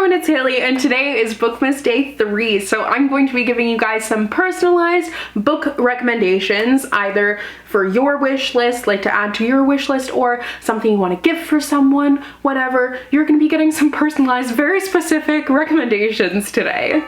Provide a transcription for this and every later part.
everyone, it's Hailey, and today is Bookmas Day 3, so I'm going to be giving you guys some personalized book recommendations, either for your wish list, like to add to your wish list, or something you want to gift for someone, whatever. You're going to be getting some personalized, very specific recommendations today.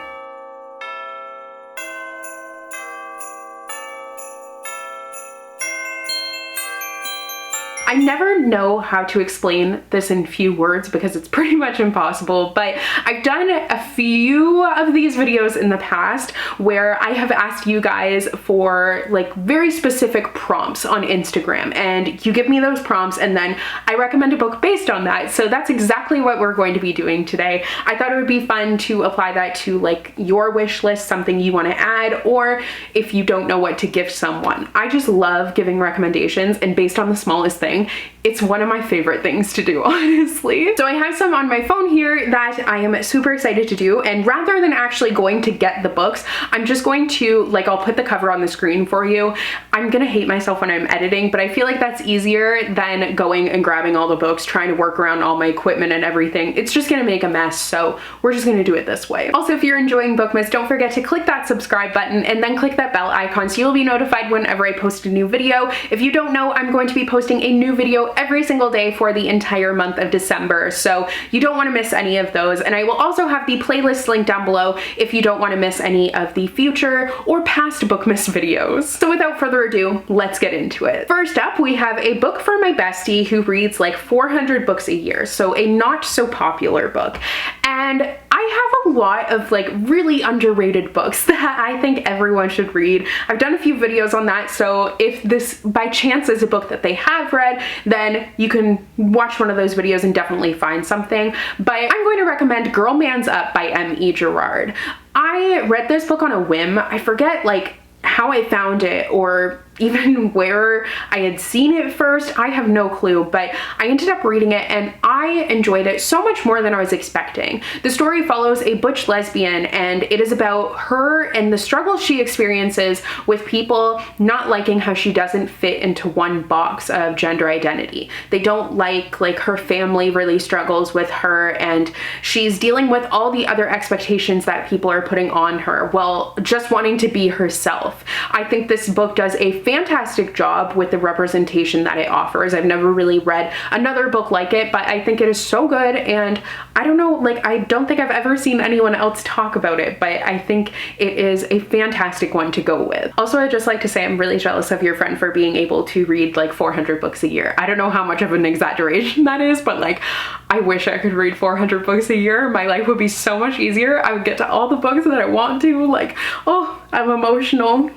I never know how to explain this in few words because it's pretty much impossible, but I've done a few of these videos in the past where I have asked you guys for like very specific prompts on Instagram, and you give me those prompts and then I recommend a book based on that. So that's exactly what we're going to be doing today. I thought it would be fun to apply that to like your wish list, something you want to add, or if you don't know what to gift someone. I just love giving recommendations, and based on the smallest thing, it's one of my favorite things to do, honestly. So I have some on my phone here that I am super excited to do, and rather than actually going to get the books, I'm just going to, like, I'll put the cover on the screen for you. I'm gonna hate myself when I'm editing, but I feel like that's easier than going and grabbing all the books, trying to work around all my equipment and everything. It's just gonna make a mess, so we're just gonna do it this way. Also, if you're enjoying Bookmas, don't forget to click that subscribe button and then click that bell icon so you'll be notified whenever I post a new video. If you don't know, I'm going to be posting a new video every single day for the entire month of December, so you don't want to miss any of those. And I will also have the playlist link down below if you don't want to miss any of the future or past Bookmas videos. So without further ado, let's get into it. First up, we have a book for my bestie who reads like 400 books a year, so a not so popular book. And I have a lot of like really underrated books that I think everyone should read. I've done a few videos on that, so if this by chance is a book that they have read, then you can watch one of those videos and definitely find something. But I'm going to recommend Girl Man's Up by M.E. Gerard. I read this book on a whim. I forget like how I found it or even where I had seen it first. I have no clue, but I ended up reading it and I enjoyed it so much more than I was expecting. The story follows a butch lesbian, and it is about her and the struggle she experiences with people not liking how she doesn't fit into one box of gender identity. They don't like her family really struggles with her, and she's dealing with all the other expectations that people are putting on her while just wanting to be herself. I think this book does a fantastic job with the representation that it offers. I've never really read another book like it, but I think it is so good, and I don't know, like, I don't think I've ever seen anyone else talk about it, but I think it is a fantastic one to go with. Also, I'd just like to say I'm really jealous of your friend for being able to read like 400 books a year. I don't know how much of an exaggeration that is, but like, I wish I could read 400 books a year. My life would be so much easier. I would get to all the books that I want to. Like, oh, I'm emotional.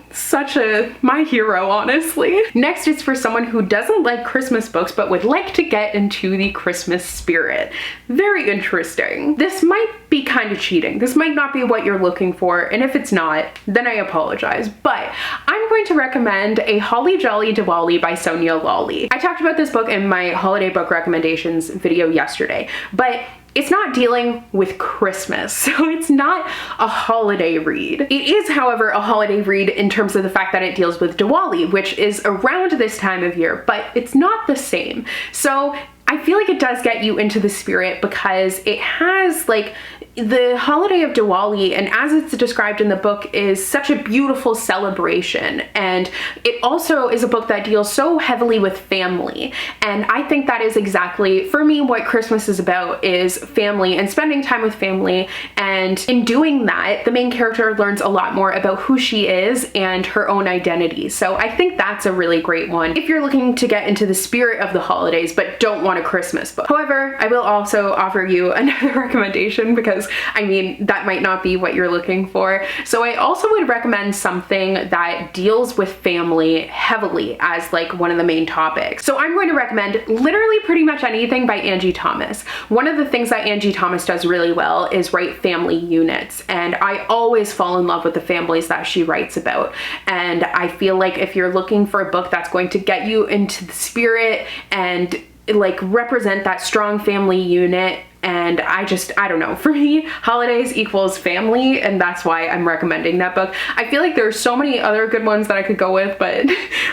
My hero, honestly. Next is for someone who doesn't like Christmas books but would like to get into the Christmas spirit. Very interesting. This might be kind of cheating. This might not be what you're looking for, and if it's not, then I apologize. But I'm going to recommend A Holly Jolly Diwali by Sonia Lawley. I talked about this book in my holiday book recommendations video yesterday, but it's not dealing with Christmas, so it's not a holiday read. It is, however, a holiday read in terms of the fact that it deals with Diwali, which is around this time of year, but it's not the same. So I feel like it does get you into the spirit because it has like the holiday of Diwali, and as it's described in the book, is such a beautiful celebration. And it also is a book that deals so heavily with family. And I think that is exactly, for me, what Christmas is about, is family and spending time with family. And in doing that, the main character learns a lot more about who she is and her own identity. So I think that's a really great one if you're looking to get into the spirit of the holidays but don't want a Christmas book. However, I will also offer you another recommendation because I mean, that might not be what you're looking for. So I also would recommend something that deals with family heavily as like one of the main topics. So I'm going to recommend literally pretty much anything by Angie Thomas. One of the things that Angie Thomas does really well is write family units, and I always fall in love with the families that she writes about. And I feel like if you're looking for a book that's going to get you into the spirit and like represent that strong family unit, And I don't know, for me, holidays equals family, and that's why I'm recommending that book. I feel like there's so many other good ones that I could go with, but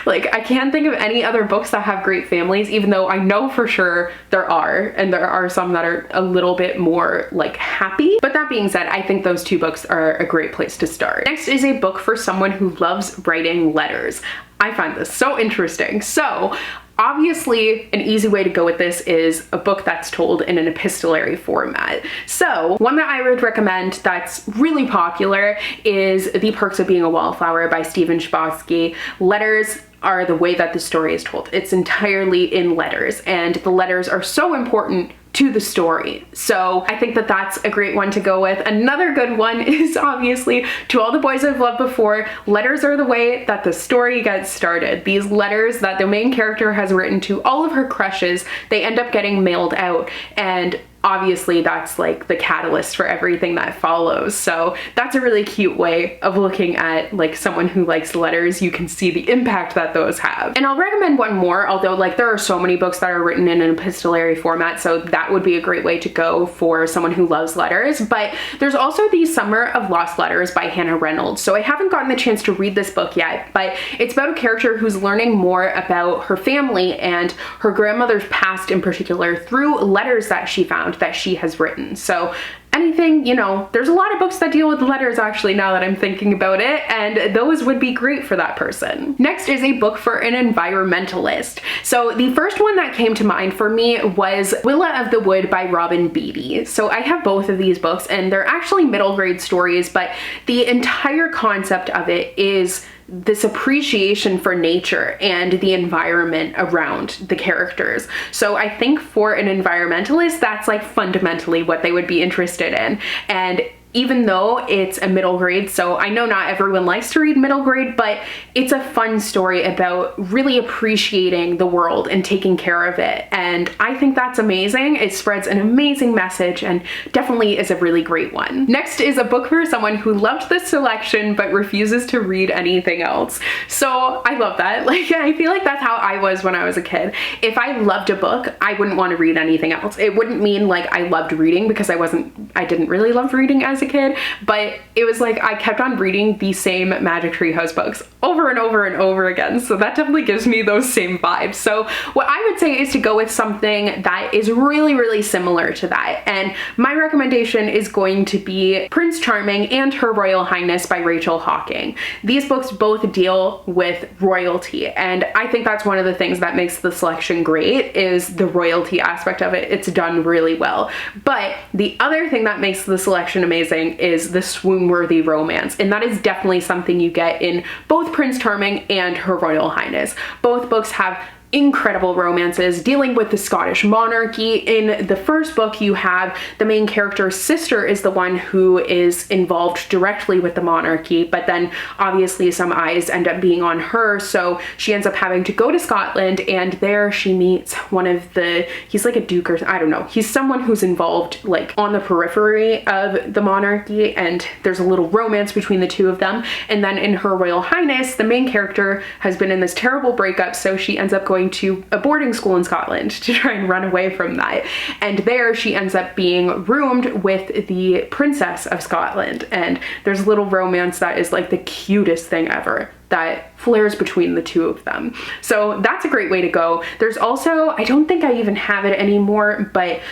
like I can't think of any other books that have great families, even though I know for sure there are, and there are some that are a little bit more like happy. But that being said, I think those two books are a great place to start. Next is a book for someone who loves writing letters. I find this so interesting. So obviously, an easy way to go with this is a book that's told in an epistolary format. So one that I would recommend that's really popular is The Perks of Being a Wallflower by Stephen Chbosky. Letters are the way that the story is told. It's entirely in letters, and the letters are so important to the story. So I think that that's a great one to go with. Another good one is obviously To All the Boys I've Loved Before. Letters are the way that the story gets started. These letters that the main character has written to all of her crushes, they end up getting mailed out, and obviously that's like the catalyst for everything that follows. So that's a really cute way of looking at like someone who likes letters. You can see the impact that those have. And I'll recommend one more, although like there are so many books that are written in an epistolary format, so that would be a great way to go for someone who loves letters. But there's also The Summer of Lost Letters by Hannah Reynolds. So I haven't gotten the chance to read this book yet, but it's about a character who's learning more about her family and her grandmother's past in particular through letters that she found that she has written. So anything, you know, there's a lot of books that deal with letters actually, now that I'm thinking about it, and those would be great for that person. Next is a book for an environmentalist. So the first one that came to mind for me was Willa of the Wood by Robin Beatty. So I have both of these books, and they're actually middle grade stories, but the entire concept of it is this appreciation for nature and the environment around the characters. So I think for an environmentalist, that's like fundamentally what they would be interested in. And even though it's a middle grade, so I know not everyone likes to read middle grade, but it's a fun story about really appreciating the world and taking care of it. And I think that's amazing. It spreads an amazing message and definitely is a really great one. Next is a book for someone who loved this selection but refuses to read anything else. So I love that. Like, I feel like that's how I was when I was a kid. If I loved a book, I wouldn't want to read anything else. It wouldn't mean like I loved reading, because I didn't really love reading as a kid, but it was like I kept on reading the same Magic Tree House books over and over and over again. So that definitely gives me those same vibes. So what I would say is to go with something that is really, really similar to that. And my recommendation is going to be Prince Charming and Her Royal Highness by Rachel Hawking. These books both deal with royalty, and I think that's one of the things that makes the selection great, is the royalty aspect of it. It's done really well. But the other thing that makes the selection amazing is the swoon-worthy romance, and that is definitely something you get in both Prince Charming and Her Royal Highness. Both books have incredible romances dealing with the Scottish monarchy. In the first book, you have the main character's sister is the one who is involved directly with the monarchy, but then obviously some eyes end up being on her, so she ends up having to go to Scotland, and there she meets one of the, he's like a duke, or I don't know, he's someone who's involved like on the periphery of the monarchy, and there's a little romance between the two of them. And then in Her Royal Highness, the main character has been in this terrible breakup, so she ends up going to a boarding school in Scotland to try and run away from that. And there she ends up being roomed with the Princess of Scotland. And there's a little romance that is like the cutest thing ever that flares between the two of them. So that's a great way to go. There's also, I don't think I even have it anymore, but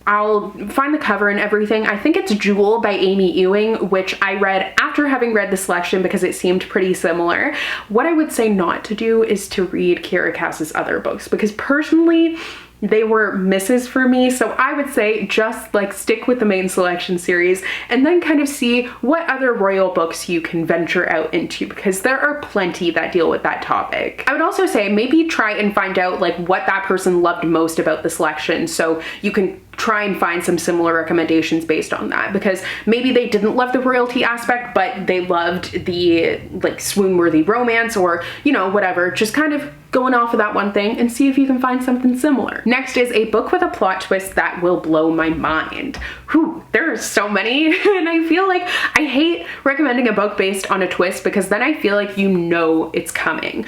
I'll find the cover and everything. I think it's Jewel by Amy Ewing, which I read after having read the selection because it seemed pretty similar. What I would say not to do is to read Kiera Cass's other books, because personally, they were misses for me. So I would say just like stick with the main selection series and then kind of see what other royal books you can venture out into, because there are plenty that deal with that topic. I would also say maybe try and find out like what that person loved most about the selection, so you can try and find some similar recommendations based on that, because maybe they didn't love the royalty aspect, but they loved the like swoon-worthy romance, or you know, whatever. Just kind of going off of that one thing and see if you can find something similar. Next is a book with a plot twist that will blow my mind. Whew, there are so many, and I feel like I hate recommending a book based on a twist, because then I feel like you know it's coming.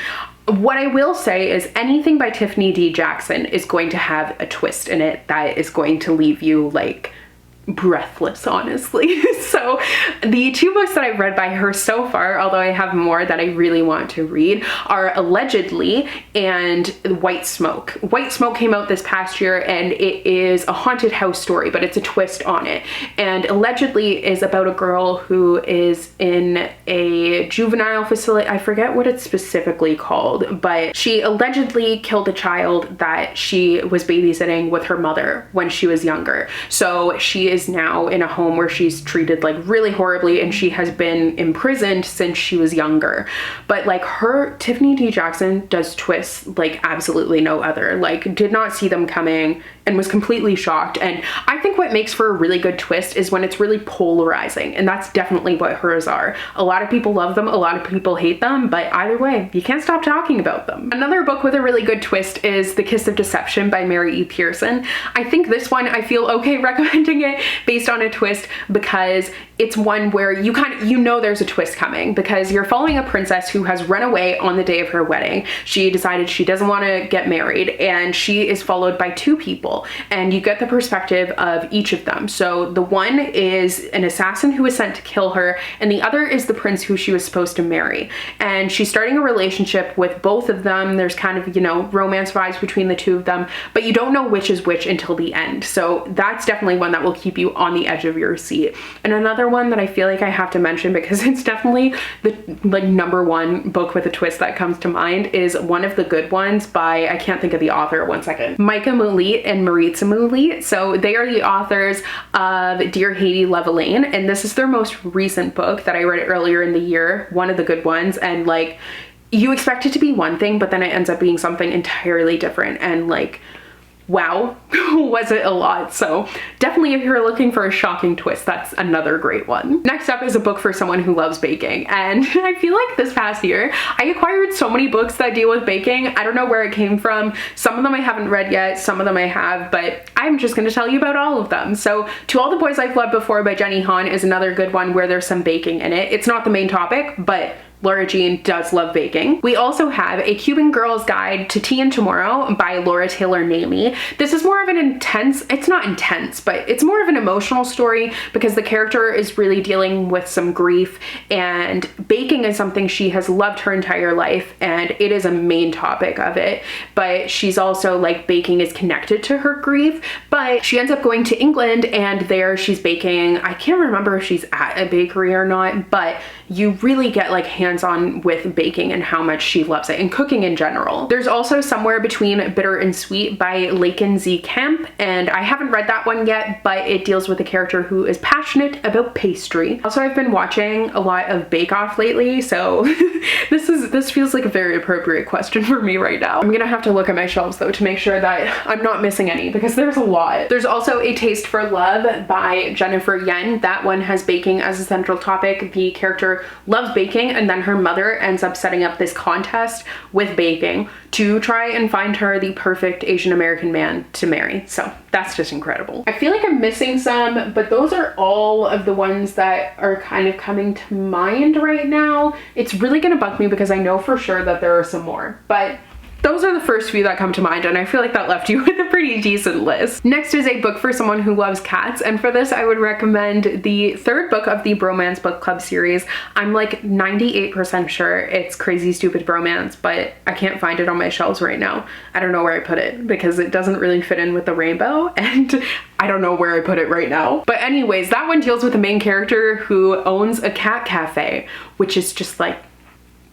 What I will say is anything by Tiffany D. Jackson is going to have a twist in it that is going to leave you like breathless, honestly. So the 2 books that I've read by her so far, although I have more that I really want to read, are Allegedly and White Smoke. White Smoke came out this past year and it is a haunted house story, but it's a twist on it. And Allegedly is about a girl who is in a juvenile facility. I forget what it's specifically called, but she allegedly killed a child that she was babysitting with her mother when she was younger. So she is now in a home where she's treated like really horribly, and she has been imprisoned since she was younger. But like Tiffany D. Jackson does twists like absolutely no other. Like, did not see them coming and was completely shocked. And I think what makes for a really good twist is when it's really polarizing, and that's definitely what hers are. A lot of people love them, a lot of people hate them, but either way, you can't stop talking about them. Another book with a really good twist is The Kiss of Deception by Mary E. Pearson. I think this one I feel okay recommending it based on a twist because it's one where you know there's a twist coming, because you're following a princess who has run away on the day of her wedding. She decided she doesn't want to get married, and she is followed by 2 people, and you get the perspective of each of them. So the one is an assassin who was sent to kill her, and the other is the prince who she was supposed to marry. And she's starting a relationship with both of them. There's kind of, you know, romance vibes between the 2 of them, but you don't know which is which until the end. So that's definitely one that will keep you on the edge of your seat. And another one that I feel like I have to mention, because it's definitely the like #1 book with a twist that comes to mind, is One of the Good Ones by, I can't think of the author, one second, Micah Moulit and Maritza Moulit. So they are the authors of Dear Haiti, and this is their most recent book that I read earlier in the year, One of the Good Ones. And like, you expect it to be one thing, but then it ends up being something entirely different, and like, wow, was it a lot. So definitely if you're looking for a shocking twist, that's another great one. Next up is a book for someone who loves baking. And I feel like this past year, I acquired so many books that deal with baking. I don't know where it came from. Some of them I haven't read yet, some of them I have, but I'm just gonna tell you about all of them. So To All the Boys I've Loved Before by Jenny Han is another good one where there's some baking in it. It's not the main topic, but Laura Jean does love baking. We also have A Cuban Girl's Guide to Tea and Tomorrow by Laura Taylor Namey. This is more of an intense, it's not intense, but it's more of an emotional story because the character is really dealing with some grief, and baking is something she has loved her entire life, and it is a main topic of it. But she's also like, baking is connected to her grief, but she ends up going to England, and there she's baking. I can't remember if she's at a bakery or not, but you really get like hands-on with baking and how much she loves it, and cooking in general. There's also Somewhere Between Bitter and Sweet by Laken Z. Kemp, and I haven't read that one yet, but it deals with a character who is passionate about pastry. Also, I've been watching a lot of Bake Off lately, so this feels like a very appropriate question for me right now. I'm gonna have to look at my shelves though to make sure that I'm not missing any, because there's a lot. There's also A Taste for Love by Jennifer Yen. That one has baking as a central topic. The character loves baking, and then her mother ends up setting up this contest with baking to try and find her the perfect Asian American man to marry. So that's just incredible. I feel like I'm missing some, but those are all of the ones that are kind of coming to mind right now. It's really gonna bug me because I know for sure that there are some more, but those are the first few that come to mind, and I feel like that left you with a pretty decent list. Next is a book for someone who loves cats, and for this I would recommend the 3rd book of the Bromance Book Club series. I'm like 98% sure it's Crazy Stupid Bromance, but I can't find it on my shelves right now. I don't know where I put it because it doesn't really fit in with the rainbow, and I don't know where I put it right now. But anyways, that one deals with a main character who owns a cat cafe, which is just like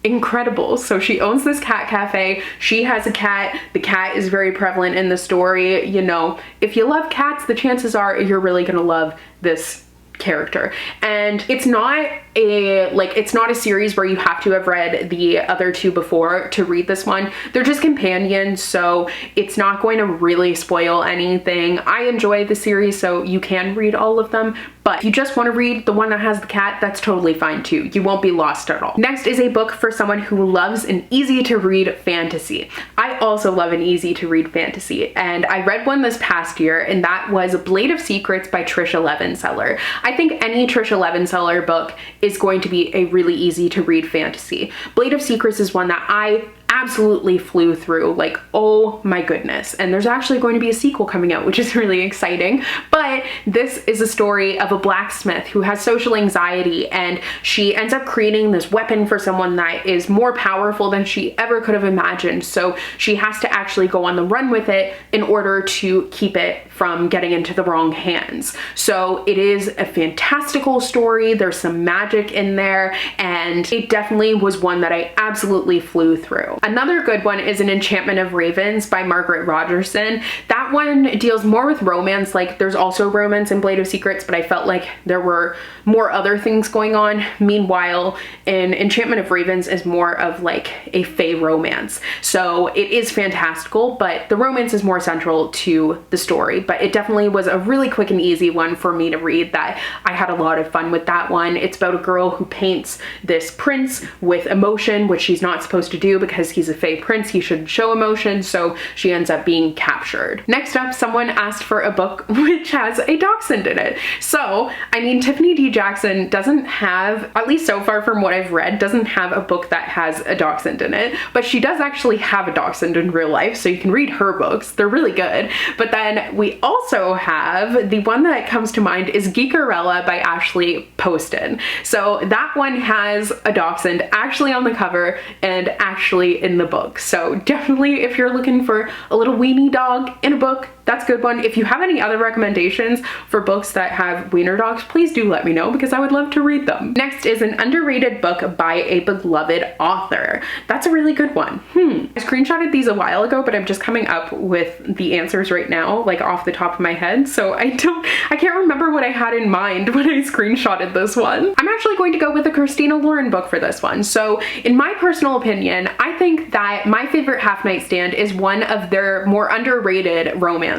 incredible. So she owns this cat cafe, she has a cat, the cat is very prevalent in the story. You know, if you love cats, the chances are you're really gonna love this character. And it's not a series where you have to have read the other 2 before to read this one. They're just companions, so it's not going to really spoil anything. I enjoy the series, so you can read all of them, but if you just want to read the one that has the cat, that's totally fine too. You won't be lost at all. Next is a book for someone who loves an easy to read fantasy. I also love an easy to read fantasy, and I read one this past year, and that was Blade of Secrets by Trisha Levenseller. I think any Trisha Levenseller book is going to be a really easy to read fantasy. Blade of Secrets is one that I absolutely flew through. Like, oh my goodness. And there's actually going to be a sequel coming out, which is really exciting. But this is a story of a blacksmith who has social anxiety, and she ends up creating this weapon for someone that is more powerful than she ever could have imagined. So she has to actually go on the run with it in order to keep it from getting into the wrong hands. So it is a fantastical story. There's some magic in there, and it definitely was one that I absolutely flew through. Another good one is An Enchantment of Ravens by Margaret Rogerson. That one deals more with romance. Like, there's also romance in Blade of Secrets, but I felt like there were more other things going on. Meanwhile, in Enchantment of Ravens is more of like a fae romance. So it is fantastical, but the romance is more central to the story. But it definitely was a really quick and easy one for me to read that I had a lot of fun with that one. It's about a girl who paints this prince with emotion, which she's not supposed to do because he's a fae prince. He shouldn't show emotion, so she ends up being captured. Next up, someone asked for a book which has a dachshund in it. So, I mean, Tiffany D. Jackson doesn't have, at least so far from what I've read, doesn't have a book that has a dachshund in it, but she does actually have a dachshund in real life, so you can read her books. They're really good. But then we also have, the one that comes to mind is Geekerella by Ashley Poston. So that one has a dachshund actually on the cover and actually in the book. So definitely, if you're looking for a little weenie dog in a book, that's a good one. If you have any other recommendations for books that have wiener dogs, please do let me know because I would love to read them. Next is An Underrated Book by a Beloved Author. That's a really good one. I screenshotted these a while ago, but I'm just coming up with the answers right now, like off the top of my head. So I can't remember what I had in mind when I screenshotted this one. I'm actually going to go with a Christinalauren book for this one. So in my personal opinion, I think that my favorite Half-Nightstand is one of their more underrated romances.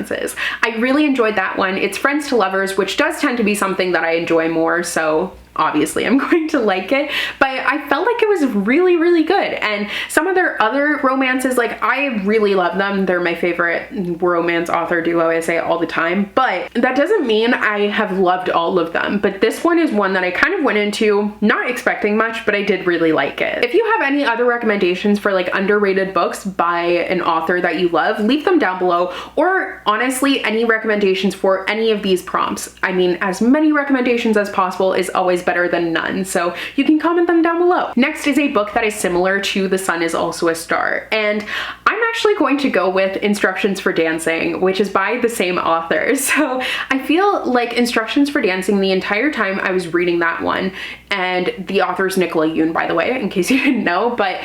I really enjoyed that one. It's Friends to Lovers, which does tend to be something that I enjoy more, so obviously I'm going to like it, but I felt like it was really, really good. And some of their other romances, like, I really love them. They're my favorite romance author duo, I say it all the time, but that doesn't mean I have loved all of them. But this one is one that I kind of went into not expecting much, but I did really like it. If you have any other recommendations for like underrated books by an author that you love, leave them down below, or honestly, any recommendations for any of these prompts. I mean, as many recommendations as possible is always better than none, so you can comment them down below. Next is a book that is similar to The Sun Is Also a Star, and I'm actually going to go with Instructions for Dancing, which is by the same author. So I feel like Instructions for Dancing, the entire time I was reading that one, and the author's Nicola Yoon, by the way, in case you didn't know, but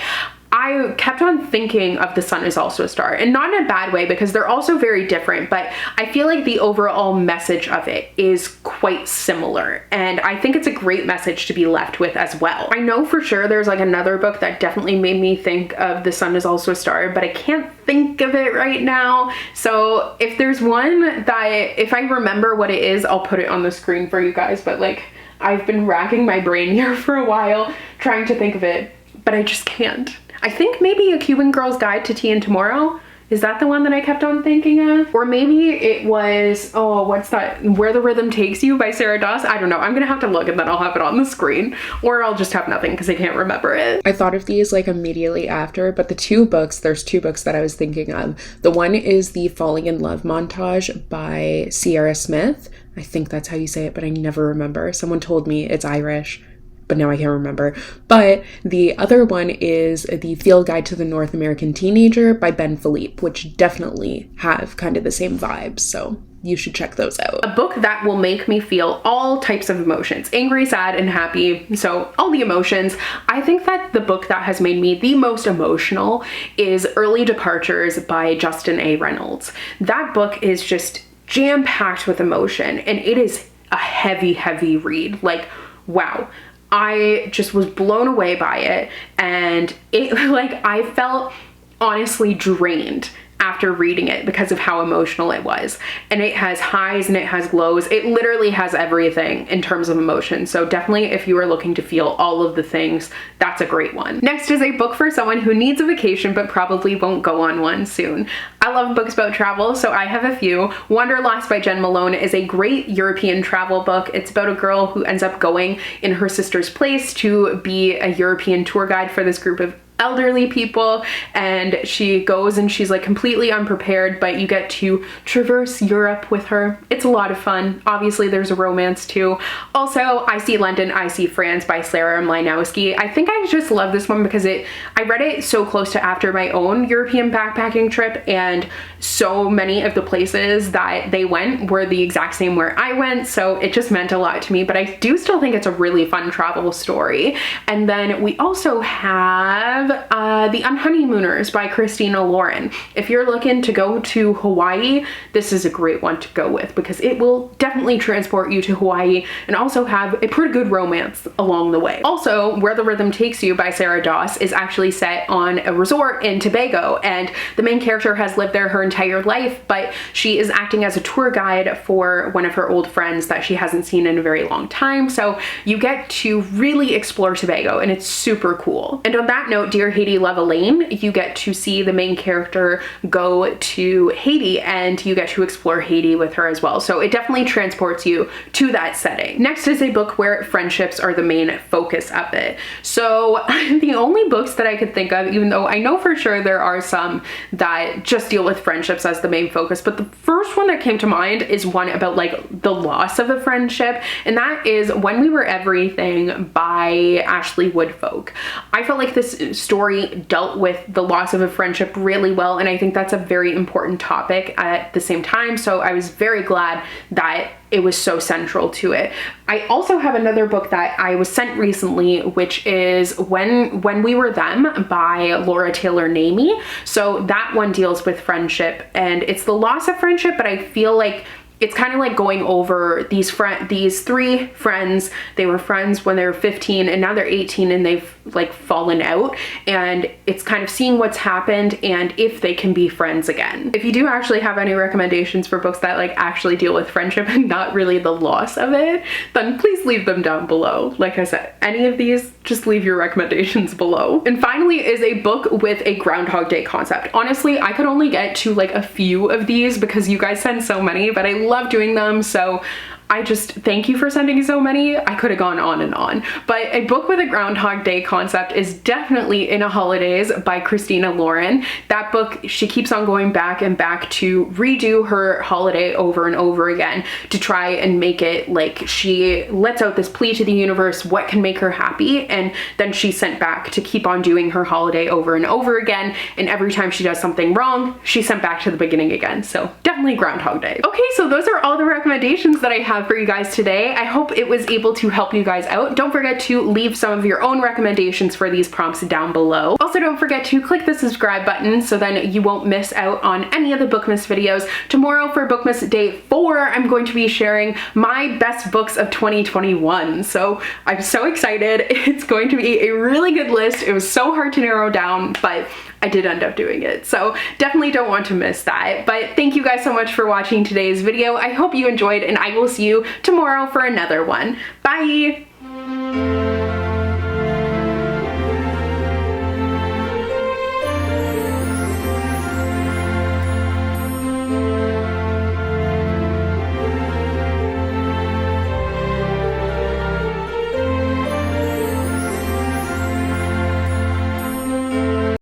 I kept on thinking of The Sun Is Also a Star, and not in a bad way because they're also very different, but I feel like the overall message of it is quite similar, and I think it's a great message to be left with as well. I know for sure there's like another book that definitely made me think of The Sun Is Also a Star, but I can't think of it right now. So if there's one that, if I remember what it is, I'll put it on the screen for you guys, but like, I've been racking my brain here for a while trying to think of it, but I just can't. I think maybe A Cuban Girl's Guide to Tea and Tomorrow. Is that the one that I kept on thinking of? Or maybe it was, oh, what's that? Where the Rhythm Takes You by Sarah Doss? I don't know. I'm gonna have to look and then I'll have it on the screen. Or I'll just have nothing because I can't remember it. I thought of these like immediately after, but there's two books that I was thinking of. The one is the Falling in Love montage by Sierra Smith. I think that's how you say it, but I never remember. Someone told me it's Irish, but now I can't remember. But the other one is The Field Guide to the North American Teenager by Ben Philippe, which definitely have kind of the same vibes, so you should check those out. A book that will make me feel all types of emotions, angry, sad, and happy, so all the emotions. I think that the book that has made me the most emotional is Early Departures by Justin A. Reynolds. That book is just jam-packed with emotion, and it is a heavy, heavy read. Like, wow. I just was blown away by it, and it, like, I felt honestly drained after reading it because of how emotional it was. And it has highs and it has lows. It literally has everything in terms of emotion. So definitely, if you are looking to feel all of the things, that's a great one. Next is a book for someone who needs a vacation but probably won't go on one soon. I love books about travel, so I have a few. Wanderlust by Jen Malone is a great European travel book. It's about a girl who ends up going in her sister's place to be a European tour guide for this group of elderly people, and she goes and she's like completely unprepared, but you get to traverse Europe with her. It's a lot of fun. Obviously there's a romance too. Also, I See London, I See France by Sarah Mlynowski. I think I just love this one because I read it so close to after my own European backpacking trip, and so many of the places that they went were the exact same where I went, so it just meant a lot to me. But I do still think it's a really fun travel story. And then we also have The Honeymooners by Christinalauren. If you're looking to go to Hawaii, this is a great one to go with because it will definitely transport you to Hawaii and also have a pretty good romance along the way. Also, Where the Rhythm Takes You by Sarah Doss is actually set on a resort in Tobago, and the main character has lived there her entire life, but she is acting as a tour guide for one of her old friends that she hasn't seen in a very long time. So you get to really explore Tobago, and it's super cool. And on that note, Dear Haiti, Love Elaine, you get to see the main character go to Haiti, and you get to explore Haiti with her as well. So it definitely transports you to that setting. Next is a book where friendships are the main focus of it. So the only books that I could think of, even though I know for sure there are some that just deal with friendships as the main focus, but the first one that came to mind is one about like the loss of a friendship, and that is When We Were Everything by Ashley Woodfolk. I felt like this story dealt with the loss of a friendship really well, and I think that's a very important topic at the same time, so I was very glad that it was so central to it. I also have another book that I was sent recently, which is When We Were Them by Laura Taylor Namey. So that one deals with friendship, and it's the loss of friendship, but I feel like it's kind of like going over these three friends. They were friends when they were 15 and now they're 18 and they've like fallen out, and it's kind of seeing what's happened and if they can be friends again. If you do actually have any recommendations for books that like actually deal with friendship and not really the loss of it, then please leave them down below. Like I said, any of these, just leave your recommendations below. And finally is a book with a Groundhog Day concept. Honestly, I could only get to like a few of these because you guys send so many, but I love doing them, so I just thank you for sending so many. I could have gone on and on, but a book with a Groundhog Day concept is definitely In a Holidays by Christinalauren. That book, she keeps on going back and back to redo her holiday over and over again to try and make it like she lets out this plea to the universe, what can make her happy, and then she's sent back to keep on doing her holiday over and over again, and every time she does something wrong, she's sent back to the beginning again. So definitely Groundhog Day. Okay, so those are all the recommendations that I have for you guys today. I hope it was able to help you guys out. Don't forget to leave some of your own recommendations for these prompts down below. Also, don't forget to click the subscribe button so then you won't miss out on any of the Bookmas videos. Tomorrow for Bookmas Day 4, I'm going to be sharing my best books of 2021. So I'm so excited. It's going to be a really good list. It was so hard to narrow down, but I did end up doing it, so definitely don't want to miss that. But thank you guys so much for watching today's video. I hope you enjoyed, and I will see you tomorrow for another one. Bye!